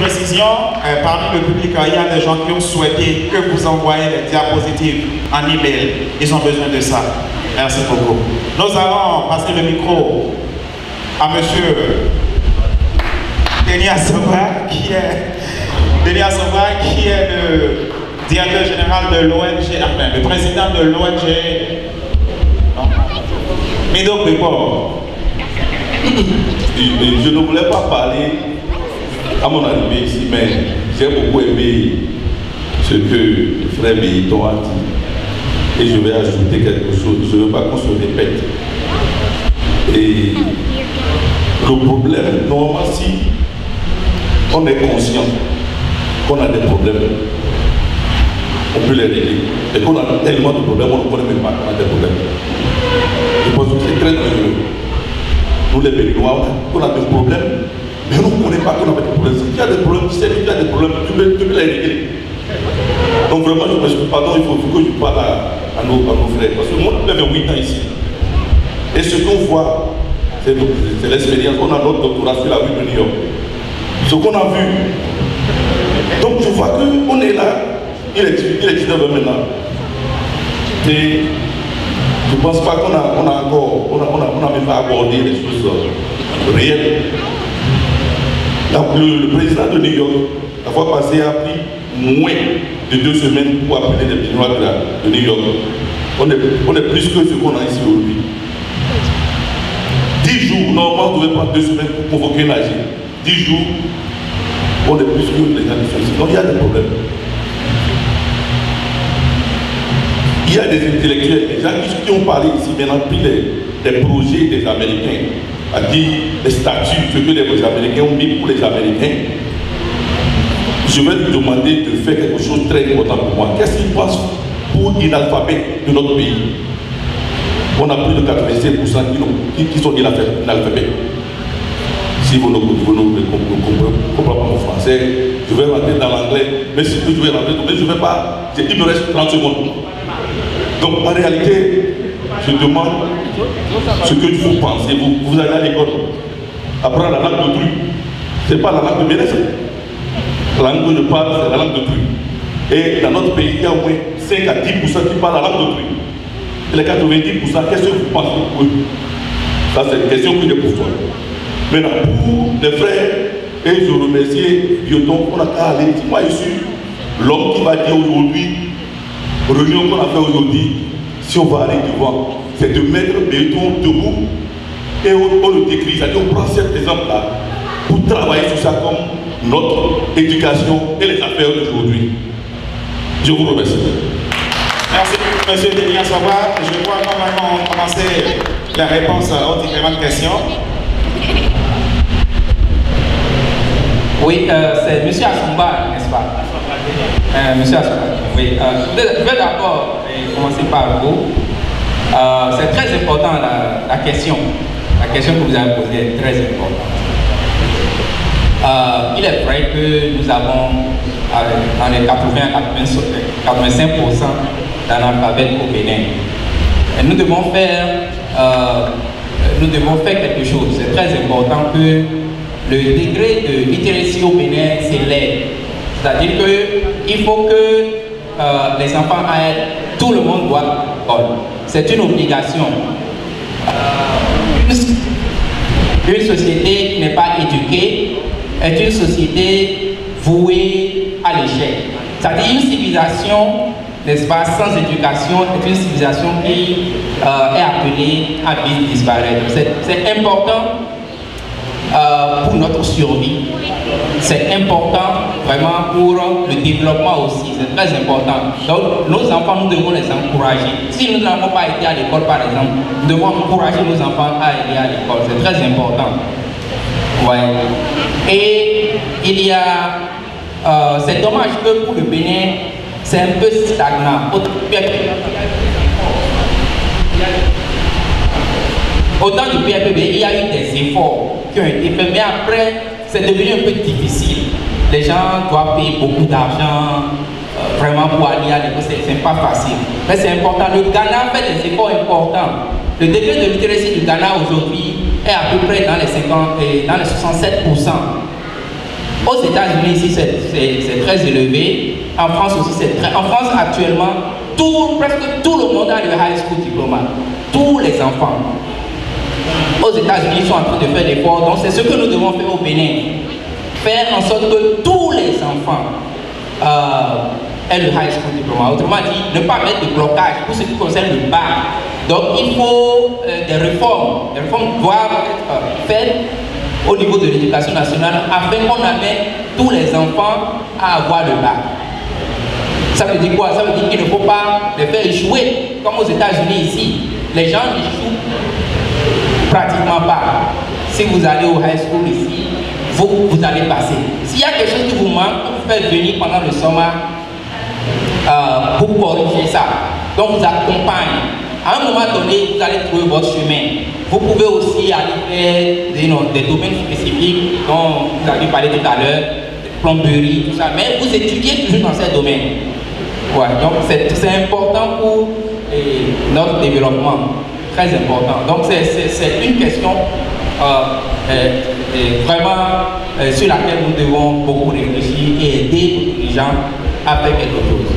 précision, parmi le public, il y a des gens qui ont souhaité que vous envoyiez les diapositives en email. Ils ont besoin de ça. Merci beaucoup. Nous allons passer le micro à monsieur Denis Assoba, qui est le directeur général de l'ONG, enfin, le président de l'ONG Médoc Report. Je ne voulais pas parler à mon arrivée ici, mais j'ai beaucoup aimé ce que frère Béhiton a dit. Et je vais ajouter quelque chose. Je ne veux pas qu'on se répète. Et le problème, normalement, si on est conscient qu'on a des problèmes, on peut les régler. Et qu'on a tellement de problèmes, on ne connaît même pas qu'on a des problèmes. Je pense que c'est très dangereux. Nous les Béninois, on a des problèmes, mais on ne connaît pas qu'on a des problèmes. Si tu as des problèmes, tu sais que tu as des problèmes, tu peux les régler. Donc vraiment, je me suis pardon, il faut que je parle à nos frères. Parce que moi, j'ai 8 ans ici. Et ce qu'on voit, c'est l'expérience. On a notre doctorat sur la rue de New York. Ce qu'on a vu. Donc je vois qu'on est là, il est 19h maintenant. Et je ne pense pas qu'on a même pas abordé les choses réelles. Donc, le président de New York, la fois passée, a pris moins de 2 semaines pour appeler les Béninois de New York. On est plus que ce qu'on a ici aujourd'hui. 10 jours, normalement, on devait prendre 2 semaines pour convoquer une AG. 10 jours, on est plus que les gens qui sont ici. Donc il y a des problèmes. Il y a des intellectuels, des gens qui ont parlé ici, maintenant, puis des projets des Américains, à dire les statuts, ce que les Américains ont mis pour les Américains. Je vais lui demander de faire quelque chose de très important pour moi. Qu'est-ce qu'il pense pour l'inalphabet de notre pays? On a plus de 87% qui sont inalphabètes. Si vous ne comprenez pas mon français, je vais rentrer dans l'anglais, mais si je vais rentrer, mais je ne vais pas, il me reste 30 secondes. Donc en réalité, je demande ce que vous pensez. Vous allez à l'école, apprendre la langue d'autrui. Ce n'est pas la langue de Bénin. La langue que je parle, c'est la langue d'autrui. Et dans notre pays, il y a au moins 5 à 10% qui parlent la langue d'autrui. Et les 90%, qu'est-ce que vous pensez pour eux? Ça, c'est une question que j'ai pour toi. Maintenant, pour les frères, et je remercie Bioton, on a qu'à aller. Moi, je suis l'homme qui va dire aujourd'hui, réunion qu'on a fait aujourd'hui, si on va aller devant, c'est de mettre Bioton debout et on le décrit. C'est-à-dire on prend cet exemple-là pour travailler sur ça comme notre éducation et les affaires d'aujourd'hui. Je vous remercie. Merci, M. Denis Assoba. Je vois normalement commencer la réponse aux différentes questions. Oui, c'est M. Assoba, n'est-ce pas? M. Assoba, oui. Je vais d'abord commencer par vous. C'est très important la question. La question que vous avez posée est très importante. Il est vrai que nous avons dans les 80-85% d'analphabètes au Bénin. Et nous devons faire quelque chose. C'est très important que le degré de littératie au Bénin s'élève. C'est-à-dire qu'il faut que les enfants aillent, tout le monde doit à l'école. C'est une obligation. Une société qui n'est pas éduquée est une société vouée à l'échec. C'est-à-dire une civilisation, n'est-ce pas, sans éducation est une civilisation qui est appelée à vite disparaître. C'est important pour notre survie. C'est important vraiment pour le développement aussi. C'est très important. Donc nos enfants, nous devons les encourager. Si nous n'avons pas été à l'école par exemple, nous devons encourager nos enfants à aller à l'école. C'est très important. Ouais. Et il y a... c'est dommage que pour le Bénin, c'est un peu stagnant. Autant du PFB, il y a eu des efforts qui ont été faits, mais après, c'est devenu un peu difficile. Les gens doivent payer beaucoup d'argent vraiment pour aller à l'école, c'est pas facile. Mais c'est important. Le Ghana fait des efforts importants. Le degré de littératie du Ghana aujourd'hui est à peu près dans les 67%. Aux États-Unis, ici, c'est très élevé. En France aussi, c'est très... En France, actuellement, presque tout le monde a le high school diploma. Tous les enfants. Aux États-Unis, ils sont en train de faire l'effort. Donc, c'est ce que nous devons faire au Bénin. Faire en sorte que tous les enfants aient le high school diploma. Autrement dit, ne pas mettre de blocage pour ce qui concerne le bac. Donc, il faut des réformes. Les réformes doivent être faites au niveau de l'éducation nationale afin qu'on amène tous les enfants à avoir le bac. Ça veut dire quoi? Ça veut dire qu'il ne faut pas les faire échouer comme aux États-Unis ici. Les gens échouent pratiquement pas. Si vous allez au high school ici, vous allez passer. S'il y a quelque chose qui vous manque, vous faites venir pendant le sommet pour corriger ça. Donc vous accompagnez. À un moment donné, vous allez trouver votre chemin. Vous pouvez aussi aller faire des domaines spécifiques dont vous avez parlé tout à l'heure, plomberie, tout ça. Mais vous étudiez toujours dans ces domaines. Ouais, donc c'est important pour notre développement. Très important. Donc c'est une question vraiment sur laquelle nous devons beaucoup réfléchir et aider les gens à faire quelque chose.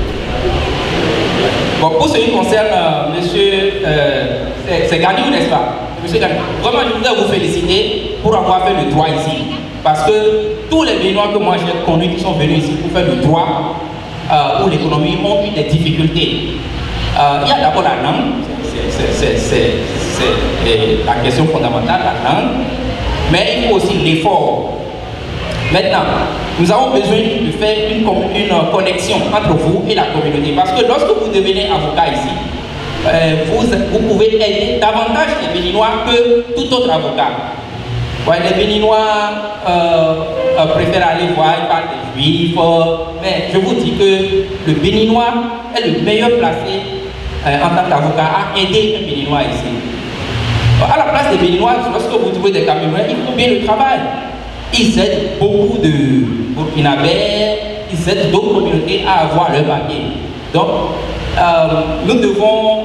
Bon, pour ce qui concerne monsieur, c'est Gagnou, n'est-ce pas? Monsieur Gagnou, vraiment je voudrais vous féliciter pour avoir fait le droit ici. Parce que tous les Béninois que moi j'ai connus qui sont venus ici pour faire le droit ou l'économie ont eu des difficultés. Il y a d'abord la langue, c'est la question fondamentale, la langue, mais il faut aussi l'effort. Maintenant, nous avons besoin de faire une connexion entre vous et la communauté, parce que lorsque vous devenez avocat ici, vous pouvez aider davantage les Béninois que tout autre avocat. Ouais, les Béninois préfèrent aller voir, ils parlent des Juifs, mais je vous dis que le Béninois est le meilleur placé en tant qu'avocat à aider un Béninois ici. À la place des Béninois, lorsque vous trouvez des Camerounais, ils font bien le travail. Ils aident beaucoup de Burkinabés, ils aident d'autres communautés à avoir leur papier. Donc, nous devons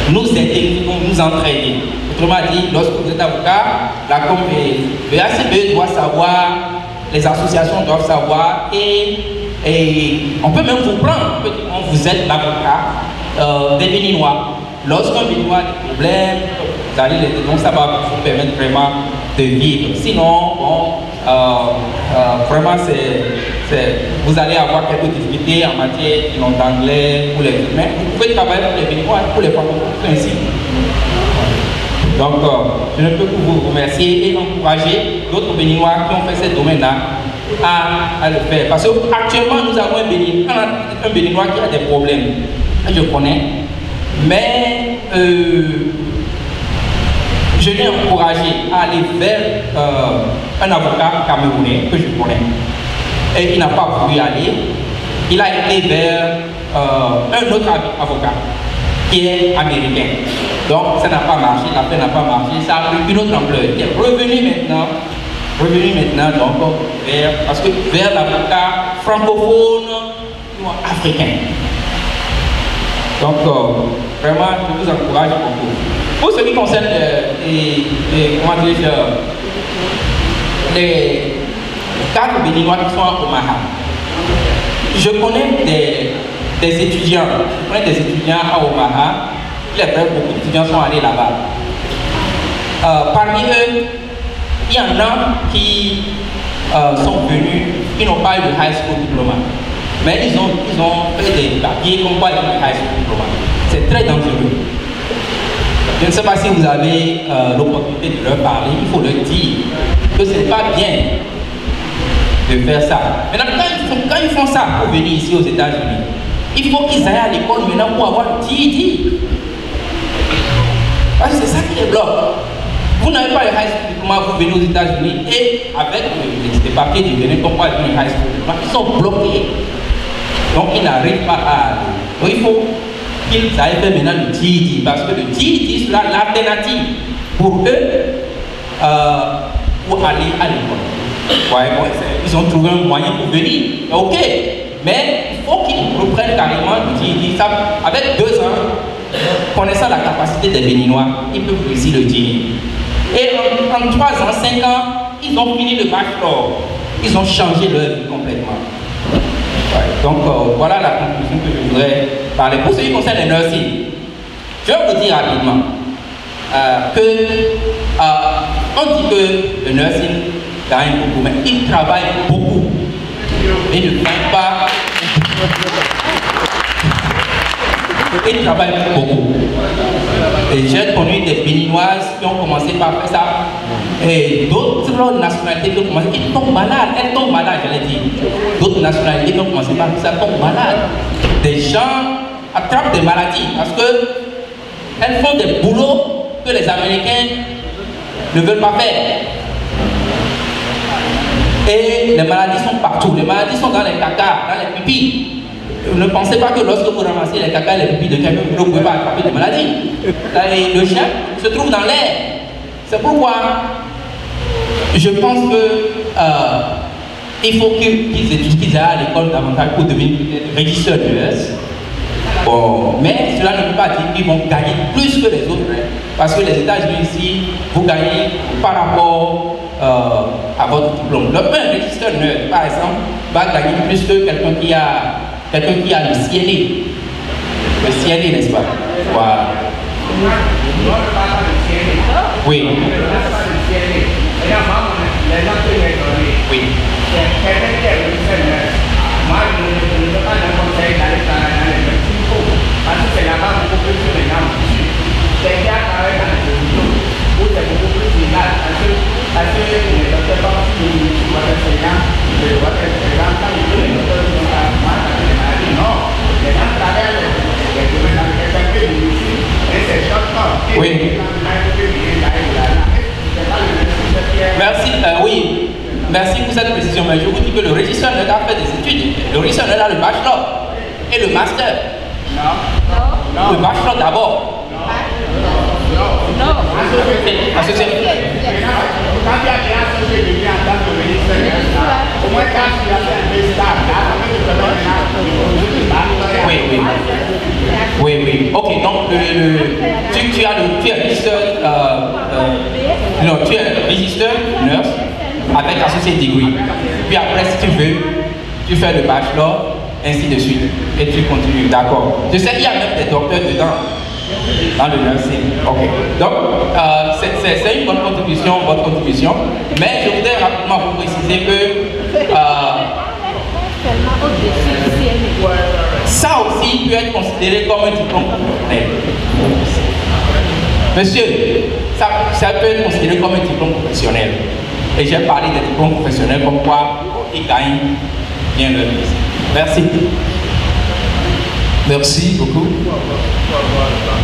nous aider, nous entraîner. Autrement dit, lorsque vous êtes avocat, le ACBE doit savoir, les associations doivent savoir, et on peut même vous prendre, vous êtes l'avocat des Béninois. Lorsqu'un Béninois a des problèmes, vous allez l'aider, donc ça va vous permettre vraiment de vivre. Sinon, bon, vraiment, vous allez avoir quelques difficultés en matière d'anglais pour les mais vous pouvez travailler pour les Béninois, pour les francophones ainsi. Donc, je ne peux que vous remercier et encourager d'autres Béninois qui ont fait ce domaine-là à le faire. Parce qu'actuellement, nous avons un Béninois qui a des problèmes. Je connais. Mais je l'ai encouragé à aller vers un avocat camerounais que je connais. Et il n'a pas voulu aller. Il a été vers un autre avocat qui est américain. Donc ça n'a pas marché, l'affaire n'a pas marché, ça a pris une autre ampleur. Il est revenu maintenant donc vers l'avocat francophone ou africain. Donc vraiment je vous encourage beaucoup. Pour ce qui concerne les 4 Béninois qui sont à Omaha, je connais des étudiants à Omaha. Il est vrai que beaucoup d'étudiants sont allés là-bas. Parmi eux, il y en a qui sont venus, qui n'ont pas eu de high school diploma. Mais ils ont fait des papiers comme quoi ils ont eu high school diploma. C'est très dangereux. Je ne sais pas si vous avez l'opportunité de leur parler, il faut leur dire que ce n'est pas bien de faire ça. Maintenant, quand ils font ça pour venir ici aux États-Unis, il faut qu'ils aillent à l'école maintenant pour avoir le TED. Parce que c'est ça qui les bloque. Vous n'avez pas le high school diploma, vous venez aux États-Unis et avec les papiers du Bénin, comme quoi ils ont le high school diploma, ils sont bloqués. Donc ils n'arrivent pas à aller. Donc il faut qu'ils aillent faire maintenant le TED, parce que le TED sera l'alternative pour eux pour aller à l'école. Ouais, bon, ils ont trouvé un moyen pour venir, ok, mais il faut qu'ils reprennent carrément le TED. Avec 2 ans, connaissant la capacité des Béninois, ils peuvent réussir le TED. Et en 3 ans, 5 ans, ils ont fini le bachelor, ils ont changé leur vie complètement. Ouais, donc voilà la conclusion que je voudrais parler. Pour ce qui concerne les nursing, je vais vous dire rapidement on dit que le nursing gagne beaucoup, mais il travaille beaucoup. Il ne gagne pas. Il travaille beaucoup. Et j'ai connu des Béninoises qui ont commencé par faire ça. Et d'autres nationalités qui ont commencé, ils tombent malades, elles tombent malades, je l'ai dit. D'autres nationalités qui ont commencé par faire ça tombent malades. Des gens attrapent des maladies parce qu'elles font des boulots que les Américains ne veulent pas faire. Et les maladies sont partout. Les maladies sont dans les caca, dans les pipis. Ne pensez pas que lorsque vous ramassez les caca et les pipis de quelqu'un, vous ne pouvez pas attraper des maladies. Et le chien se trouve dans l'air. C'est pourquoi je pense qu'il faut qu'ils aillent à l'école davantage pour devenir régisseurs nurses. Bon, mais cela ne veut pas dire qu'ils vont gagner plus que les autres. Hein, parce que les États-Unis ici, vous gagnez par rapport à votre diplôme. Un régisseur nurse, par exemple, va gagner plus que quelqu'un qui a le CNA. Le CNA, n'est-ce pas? Voilà. Oui. Oui. Parce que c'est là-bas beaucoup plus sur les normes. C'est qu'il y a travaillé dans les hôpitaux où c'est beaucoup plus légal. Parce que les docteurs sont aussi votre enseignant, votre enseignant, quand ils veulent les docteurs qui sont à les maladies, non. Les gens travaillent les domaines dans lesquels c'est peu difficile. Et c'est short-term. Oui. Merci, oui. Merci pour cette précision. Mais je vous dis que le régisseur a fait des études. Le régisseur a le bachelor et le master. Non. Le bachelor d'abord. Non. Associé. Quand tu as déjà associé de lui en tant que ministre, au moins quand tu as fait un peu stable, oui. Ok, donc tu es régisseur nurse avec associé degree. Puis après, si tu veux, tu fais le bachelor. Ainsi de suite, et tu continues, d'accord. Je sais qu'il y a même des docteurs dedans, dans le nursing. Ok. Donc, c'est une bonne contribution, votre contribution, mais je voudrais rapidement vous préciser que ça aussi peut être considéré comme un diplôme professionnel. Monsieur, ça peut être considéré comme un diplôme professionnel. Et j'ai parlé des diplômes professionnels comme quoi ils gagnent bien leur vie. Merci. Merci beaucoup.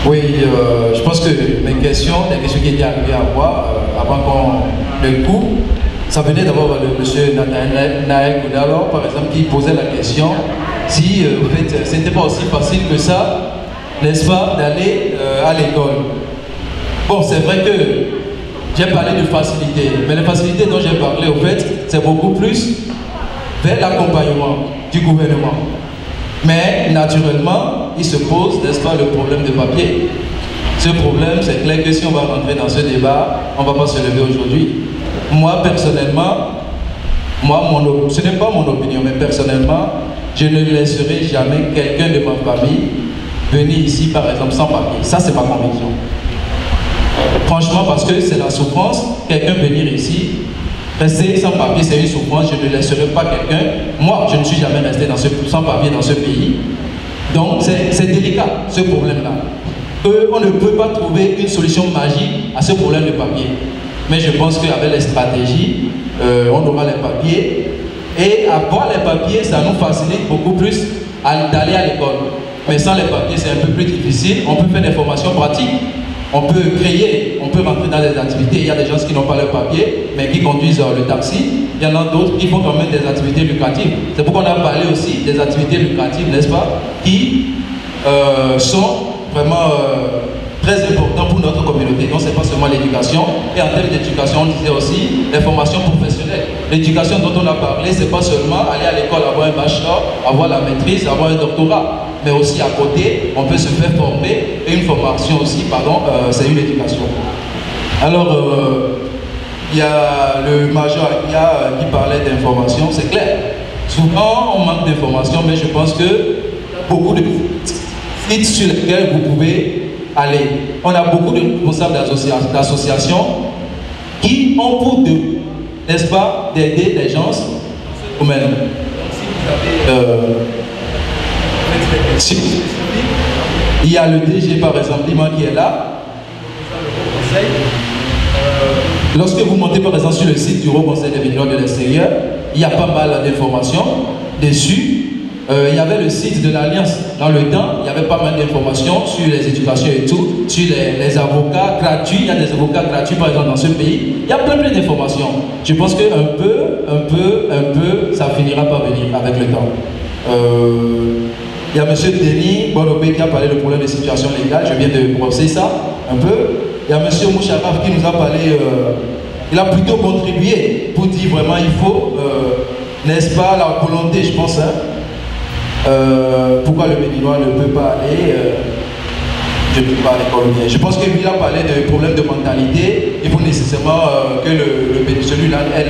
Oui, je pense que mes questions, les questions qui étaient arrivées à moi avant qu'on le coupe, ça venait d'abord de M. Naël Goudalo, par exemple, qui posait la question si en fait, c'était pas aussi facile que ça, n'est-ce pas, d'aller à l'école. Bon, c'est vrai que j'ai parlé de facilité, mais la facilité dont j'ai parlé, au fait, c'est beaucoup plus vers l'accompagnement du gouvernement. Mais naturellement, il se pose, n'est-ce pas, le problème de papier. Ce problème, c'est clair que si on va rentrer dans ce débat, on ne va pas se lever aujourd'hui. Moi, personnellement, ce n'est pas mon opinion, mais personnellement, je ne laisserai jamais quelqu'un de ma famille venir ici, par exemple, sans papier. Ça, c'est ma conviction. Franchement, parce que c'est la souffrance, quelqu'un venir ici, rester sans papier, c'est une souffrance, je ne laisserai pas quelqu'un. Moi, je ne suis jamais resté sans papier dans ce pays. Donc, c'est délicat, ce problème-là. On ne peut pas trouver une solution magique à ce problème de papier. Mais je pense qu'avec les stratégies, on aura les papiers. Et avoir les papiers, ça nous facilite beaucoup plus d'aller à l'école. Mais sans les papiers, c'est un peu plus difficile. On peut faire des formations pratiques. On peut créer, on peut rentrer dans des activités. Il y a des gens qui n'ont pas le papier, mais qui conduisent le taxi. Il y en a d'autres qui font quand même des activités lucratives. C'est pourquoi on a parlé aussi des activités lucratives, n'est-ce pas, qui sont vraiment très importantes pour notre communauté. Donc, ce n'est pas seulement l'éducation. Et en termes d'éducation, on disait aussi les formations professionnelles. L'éducation dont on a parlé, ce n'est pas seulement aller à l'école, avoir un bachelor, avoir la maîtrise, avoir un doctorat. Mais aussi à côté, on peut se faire former, et une formation aussi, pardon, c'est une éducation. Alors, il y a le major qui parlait d'informations, c'est clair. Souvent, on manque d'informations, mais je pense que beaucoup de sites sur lesquels vous pouvez aller. On a beaucoup de responsables d'associations qui ont pour but, n'est-ce pas, d'aider les gens comme elles. Il y a le DG par exemple, qui est là. Lorsque vous montez par exemple sur le site du Haut Conseil des Béninois de l'extérieur, il y a pas mal d'informations dessus. Il y avait le site de l'Alliance dans le temps, il y avait pas mal d'informations sur les éducations et tout, sur les avocats gratuits. Il y a des avocats gratuits par exemple dans ce pays. Il y a plein d'informations. Je pense que un peu, ça finira par venir avec le temps. Il y a M. Denis Bonobé qui a parlé du problème de situation légale. Je viens de brosser ça un peu. Il y a M. Moucharaf qui nous a parlé, il a plutôt contribué pour dire vraiment il faut, n'est-ce pas, la volonté, je pense, hein, pourquoi le Béninois ne peut pas aller, je ne peux pas aller colonier. Je pense qu'il a parlé de problèmes de mentalité. Il faut nécessairement que celui-là ait,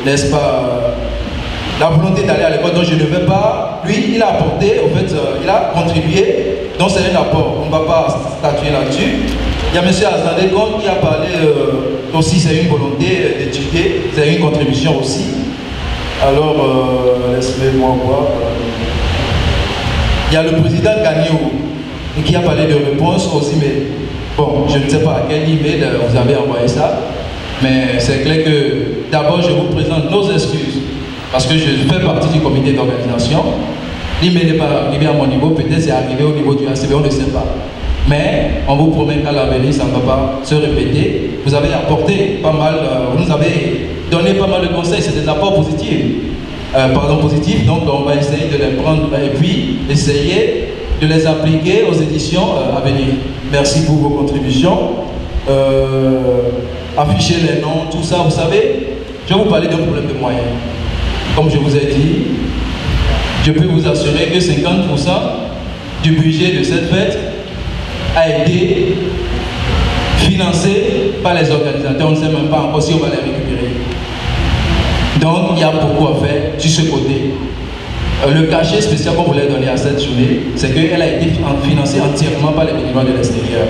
n'est-ce pas, la volonté d'aller à l'école. Donc je ne vais pas, lui, il a apporté, en fait, il a contribué, donc c'est un apport. On ne va pas statuer là-dessus. Il y a M. Azadekon qui a parlé aussi, c'est une volonté d'étudier, c'est une contribution aussi. Alors, laissez-moi voir. Il y a le président Gagnéo qui a parlé de réponse aux emails. Bon, je ne sais pas à quel email vous avez envoyé ça, mais c'est clair que d'abord je vous présente nos excuses parce que je fais partie du comité d'organisation. L'email n'est pas arrivé à mon niveau, peut-être c'est arrivé au niveau du ACB, on ne sait pas. Mais on vous promet qu'à l'avenir, ça ne va pas se répéter. Vous avez apporté pas mal, vous nous avez donné pas mal de conseils, c'est des apports positifs. Positifs, donc on va essayer de les prendre et puis essayer de les appliquer aux éditions à venir. Merci pour vos contributions. Afficher les noms, tout ça, vous savez, je vais vous parler d'un problème de moyens. Comme je vous ai dit, je peux vous assurer que 50% du budget de cette fête a été financé par les organisateurs. On ne sait même pas encore si on va les récupérer. Donc il y a beaucoup à faire sur ce côté. Le cachet spécial qu'on voulait donner à cette journée, c'est qu'elle a été financée entièrement par les Béninois de l'extérieur.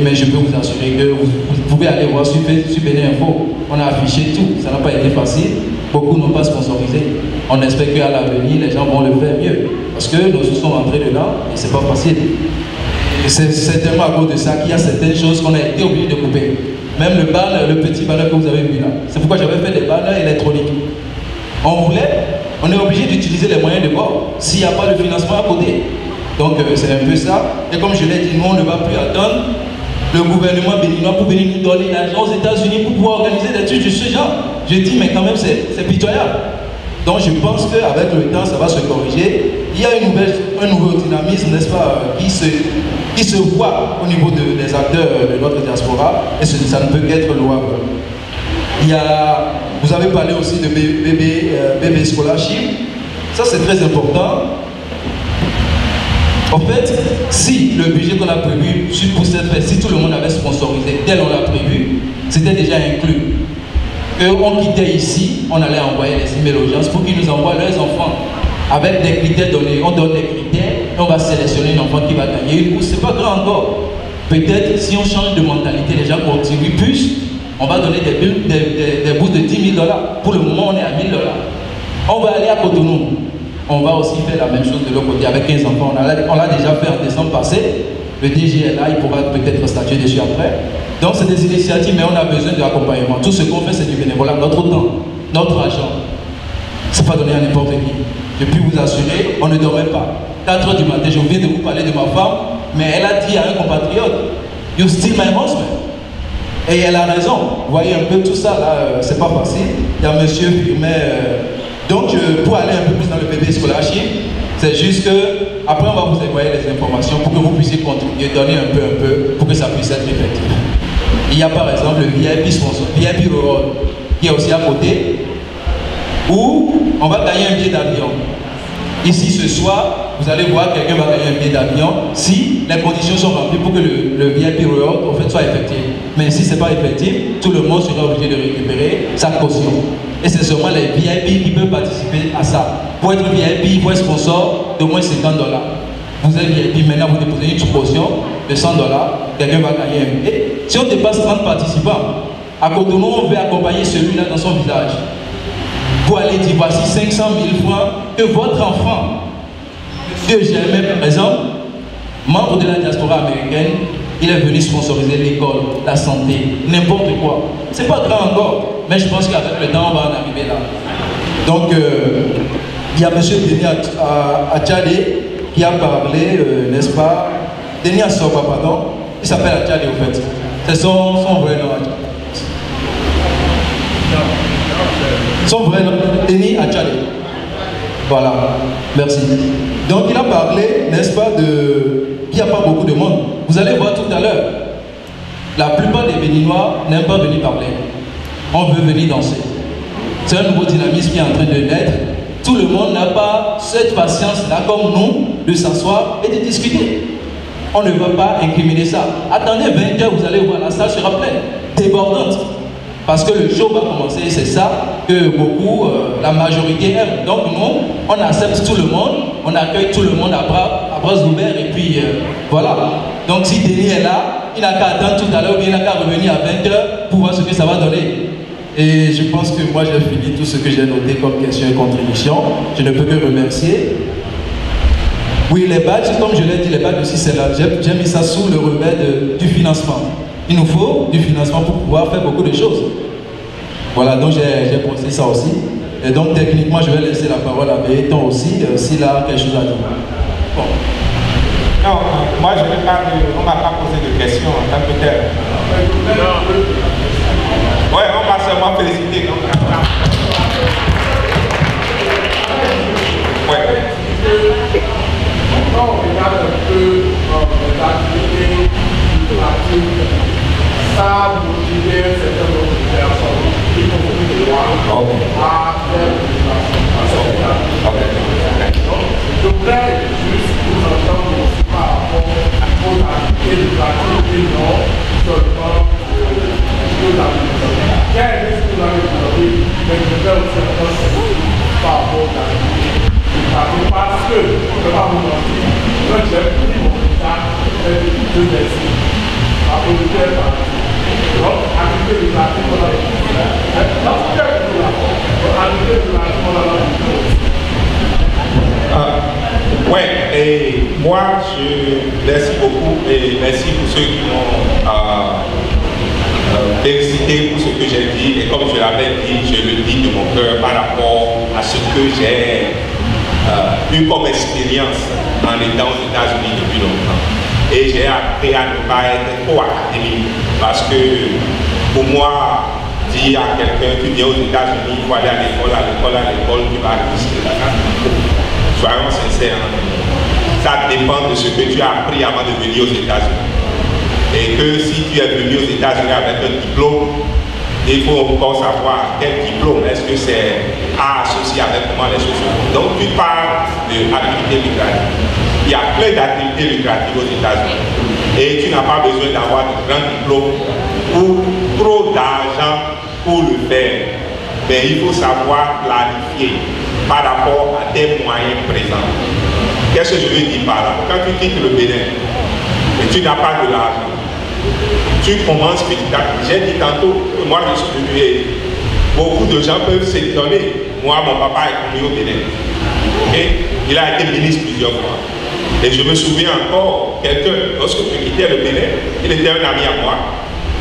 Mais je peux vous assurer que vous pouvez aller voir sur Bénin Info. On a affiché tout, ça n'a pas été facile. Beaucoup n'ont pas sponsorisé. On espère qu'à l'avenir, les gens vont le faire mieux. Parce que nous sommes rentrés dedans et c'est pas facile. C'est certainement à cause de ça qu'il y a certaines choses qu'on a été obligé de couper. Même le petit banner que vous avez vu là. C'est pourquoi j'avais fait des banners électroniques. On est obligé d'utiliser les moyens de bord s'il n'y a pas de financement à côté. Donc c'est un peu ça. Et comme je l'ai dit, nous on ne va plus attendre le gouvernement béninois pour venir nous donner l'argent aux États-Unis pour pouvoir organiser des trucs de ce genre. Je dis, mais quand même, c'est pitoyable. Donc je pense qu'avec le temps, ça va se corriger. Il y a un nouveau dynamisme, n'est-ce pas, qui se voit au niveau des acteurs de notre diaspora, et ça ne peut qu'être louable. Vous avez parlé aussi de bébé scholarship. Ça, c'est très important. En fait, si le budget qu'on a prévu pour cette fête, si tout le monde avait sponsorisé tel on l'a prévu, c'était déjà inclus. On quittait ici, on allait envoyer les emails aux gens pour qu'ils nous envoient leurs enfants avec des critères donnés. On donne des critères et on va sélectionner un enfant qui va gagner une bourse. C'est pas grand encore. Peut-être si on change de mentalité, les gens contribuent plus, on va donner des bourses de $10 000. Pour le moment, on est à $1 000. On va aller à Cotonou. On va aussi faire la même chose de l'autre côté avec 15 enfants. On l'a déjà fait en décembre passé. Le DG est là, il pourra peut-être statuer dessus après. Donc c'est des initiatives, mais on a besoin de l'accompagnement. Tout ce qu'on fait, c'est du bénévolat, notre temps, notre argent. C'est pas donné à n'importe qui. Je puis vous assurer, on ne dormait pas. 4 h du matin, je viens de vous parler de ma femme, mais elle a dit à un compatriote, "You steal my husband." Et elle a raison. Vous voyez un peu tout ça là, c'est pas facile. Il y a monsieur Firmet. Donc pour aller un peu plus dans le bébé scholarship, c'est juste que après on va vous envoyer les informations pour que vous puissiez contribuer, donner un peu pour que ça puisse être effectif. Il y a par exemple le VIP sponsor, VIP Reward, qui est aussi à côté, où on va gagner un billet d'avion. Ici ce soir, vous allez voir quelqu'un va gagner un billet d'avion si les conditions sont remplies pour que le VIP Reward en fait, soit effectif. Mais si ce n'est pas effectif, tout le monde sera obligé de récupérer sa caution. Et c'est seulement les VIP qui peuvent participer à ça. Pour être VIP, il faut être sponsor d'au moins $50. Vous êtes VIP, maintenant vous déposez une caution de $100, quelqu'un va gagner un billet. Si on dépasse 30 participants, à Cotonou, on veut accompagner celui-là dans son village. Pour aller dire voici 500 000 francs que votre enfant, que j'ai même par exemple, membre de la diaspora américaine, il est venu sponsoriser l'école, la santé, n'importe quoi. C'est pas grand encore, mais je pense qu'avec le temps, on va en arriver là. Donc, il y a M. Denis Atchadé qui a parlé, n'est-ce pas, Denis Assoba, pardon, il s'appelle Atchadé au fait. C'est son vrai nom. Son vrai nom, Denis Atchadé. Voilà, merci. Donc il a parlé, n'est-ce pas, qu'il n'y a pas beaucoup de monde. Vous allez voir tout à l'heure, la plupart des Béninois n'aiment pas venir parler. On veut venir danser. C'est un nouveau dynamisme qui est en train de naître. Tout le monde n'a pas cette patience-là, comme nous, de s'asseoir et de discuter. On ne veut pas incriminer ça. Attendez 20 heures, vous allez voir, la salle sera pleine, débordante. Parce que le show va commencer, c'est ça que beaucoup, la majorité aime. Donc nous, on accepte tout le monde, on accueille tout le monde à bras ouverts et puis voilà. Donc si Denis est là, il n'a qu'à attendre tout à l'heure, il n'a qu'à revenir à 20h pour voir ce que ça va donner. Et je pense que moi j'ai fini tout ce que j'ai noté comme question et contribution. Je ne peux que remercier. Oui, les badges, comme je l'ai dit, les badges aussi c'est là. J'ai mis ça sous le revers du financement. Il nous faut du financement pour pouvoir faire beaucoup de choses. Voilà, donc j'ai posé ça aussi. Et donc techniquement, je vais laisser la parole à Béton aussi, s'il a quelque chose à dire. Bon. Non, moi je n'ai pas, on ne m'a pas posé de questions en tant que tel. Ouais, on m'a seulement félicité. Ouais. Quand on regarde un peu les activités pratiques, ça a motivé un certain nombre de personnes qui ont pris le droit à faire je voudrais juste vous entendre aussi par rapport aux activités pratiques et non seulement aux activités. J'ai aimé ce que vous avez demandé, mais je voudrais aussi entendre par rapport aux activités. Parce que, je ne peux pas vous mentir, quand j'ai pris mon message, je décide. La politique est partie. Donc, activité de la vie, on a dit. Ouais, et moi, je merci beaucoup et merci pour ceux qui m'ont félicité pour ce que j'ai dit. Et comme je l'avais dit, je le dis de mon cœur par rapport à ce que j'ai eu comme expérience en étant aux États-Unis depuis longtemps. Et j'ai appris à ne pas être trop académique parce que pour moi, dire à quelqu'un qui vient aux États-Unis, il faut aller à l'école, tu vas réussir la carte. Soyons sincères, ça dépend de ce que tu as appris avant de venir aux États-Unis. Et que si tu es venu aux États-Unis avec un diplôme, il faut encore savoir quel diplôme, est-ce que c'est associé avec comment les choses se font. Donc tu parles d'activités lucratives. Il y a plein d'activités lucratives aux États-Unis. Et tu n'as pas besoin d'avoir de grands diplômes ou trop d'argent pour le faire. Mais il faut savoir planifier par rapport à tes moyens présents. Qu'est-ce que je veux dire par là? Quand tu quittes le Bénin et tu n'as pas de l'argent, tu commences petit à petit. J'ai dit tantôt que moi je suis venu et beaucoup de gens peuvent s'étonner. Moi, mon papa est connu au Bénin. Okay? Il a été ministre plusieurs fois. Et je me souviens encore, quelqu'un, lorsque je quittais le Bénin, il était un ami à moi.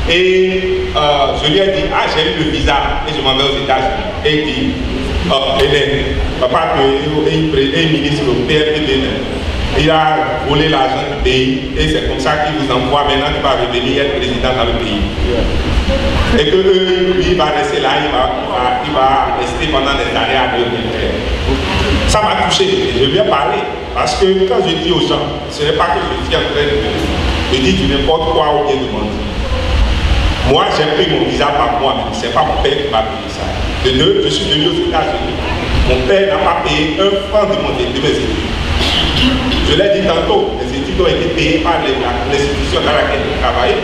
Et je lui ai dit, ah, j'ai eu le visa et je m'en vais aux États-Unis. Et il dit, Bénin, papa est ministre au PFD Bénin. Il a volé l'argent du pays et c'est comme ça qu'il vous envoie. Maintenant, il va revenir être président dans le pays. Et que lui, il va rester là, il va rester pendant des années à devenir. Ça m'a touché et je lui ai parlé. Parce que quand je dis aux gens, ce n'est pas que je dis en train de dis du n'importe quoi ou bien de mentir. Moi, j'ai pris mon visa par moi-même. Ce n'est pas mon père qui m'a payé ça. De deux, je suis venu aux États-Unis. Mon père n'a pas payé un franc de mes études. Je l'ai dit tantôt, les études ont été payées par l'institution dans laquelle je travaille.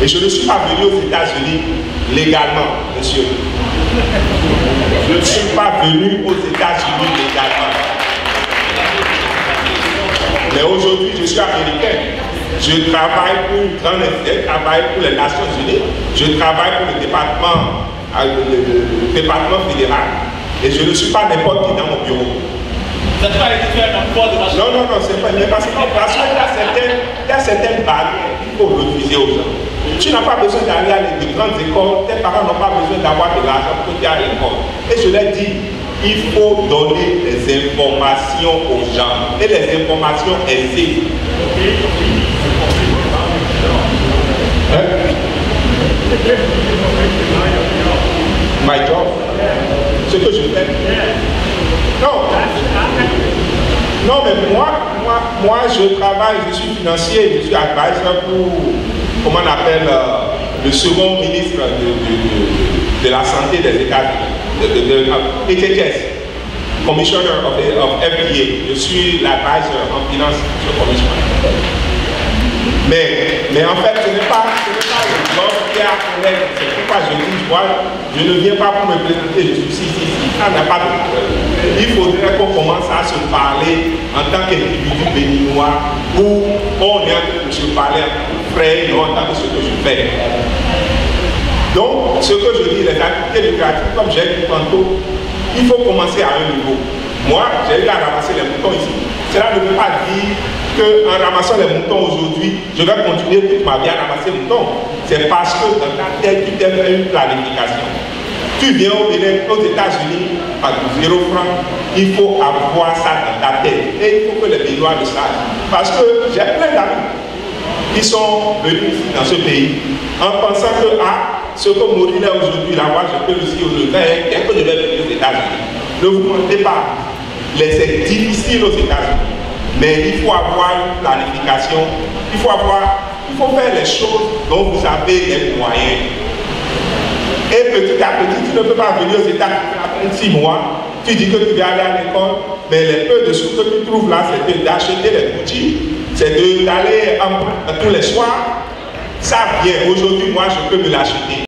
Et je ne suis pas venu aux États-Unis légalement, monsieur. Je ne suis pas venu aux États-Unis légalement. Mais aujourd'hui, je suis américain. Je travaille pour une grande entité, je travaille pour les Nations Unies, je travaille pour le département fédéral. Et je ne suis pas n'importe qui dans mon bureau. Vous n'êtes pas réduit à un emploi de machin. Non, c'est pas. Mais parce qu'il y a certaines barrières qu'il faut refuser aux gens. Tu n'as pas besoin d'aller à de grandes écoles, tes parents n'ont pas besoin d'avoir de l'argent pour aller à l'école. Et je l'ai dit, il faut donner des informations aux gens. Et les informations aisées. My job. Ce que je fais. Non, mais moi, je travaille, je suis financier, je suis advisor pour, comment on appelle, le second ministre de la Santé des États-Unis, HHS, Commissioner of FDA. Je suis l'advisor en finance de ce commissioner. Mais en fait, ce n'est pas le job qui est à connaître. C'est pourquoi je dis, je ne viens pas pour me présenter, je suis si. Ça n'a pas de. Il faudrait qu'on commence à se parler en tant qu'individu béninois où on est en train de se parler en tant que frère, non en tant que ce que je fais. Donc, ce que je dis, les activités lucratives, comme j'ai dit tantôt, il faut commencer à un niveau. Moi, j'ai eu à ramasser les moutons ici. Cela ne veut pas dire qu'en ramassant les moutons aujourd'hui, je vais continuer toute ma vie à ramasser les moutons. C'est parce que dans ta tête, tu t'es fait une planification. Tu viens aux États-Unis par 0 francs, il faut avoir ça dans ta tête. Et il faut que les Béninois le sachent. Parce que j'ai plein d'amis qui sont venus ici dans ce pays en pensant que ce que Maudit est aujourd'hui, là, moi je peux aussi le faire dès que je vais venir aux États-Unis. Ne vous mentez pas. C'est difficile aux États-Unis. Mais il faut avoir une planification. Il faut faire les choses dont vous avez les moyens. Et petit à petit, tu ne peux pas venir aux États-Unis après 6 mois. Tu dis que tu vas aller à l'école, mais les peu de sous que tu trouves là, c'est d'acheter les boutiques, c'est d'aller en tous les soirs. Ça vient. Aujourd'hui, moi, je peux me l'acheter.